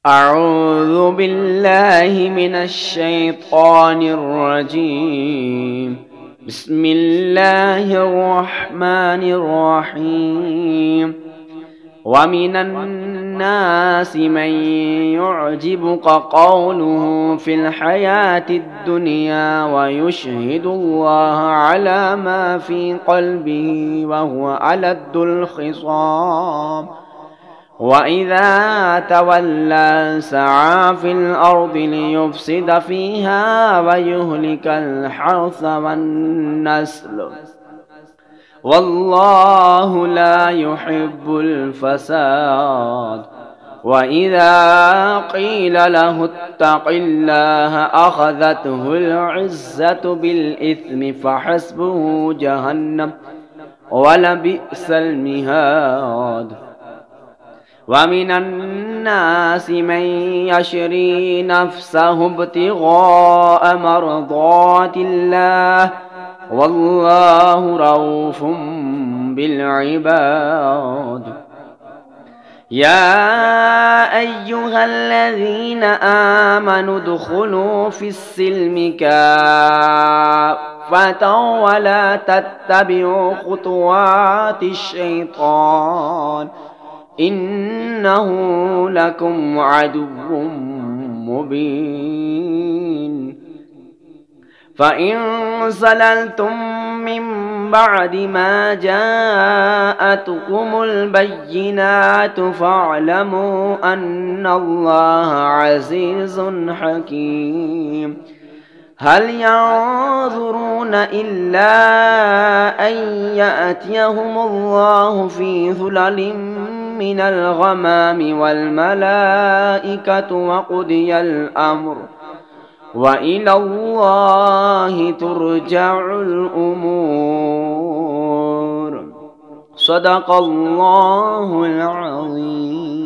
أعوذ بالله من الشيطان الرجيم. بسم الله الرحمن الرحيم. ومن الناس من يعجبك قوله في الحياة الدنيا ويشهد الله على ما في قلبه وهو ألد الخصام، وإذا تولى سعى في الأرض ليفسد فيها ويهلك الحرث والنسل، والله لا يحب الفساد. وإذا قيل له اتق الله أخذته العزة بالإثم فحسبه جهنم ولبئس المهاد. ومن الناس من يشري نفسه ابتغاء مرضات الله، والله رؤوف بالعباد. يا أيها الذين آمنوا ادخلوا في السلم كافة ولا تتبعوا خطوات الشيطان، إنه لكم عدو مبين. فإن زللتم من بعد ما جاءتكم البينات فاعلموا أن الله عزيز حكيم. هل ينظرون إلا أن يأتيهم الله في ظلل من الغمام والملائكة وقضي الأمر، وإلى الله ترجع الأمور. صدق الله العظيم.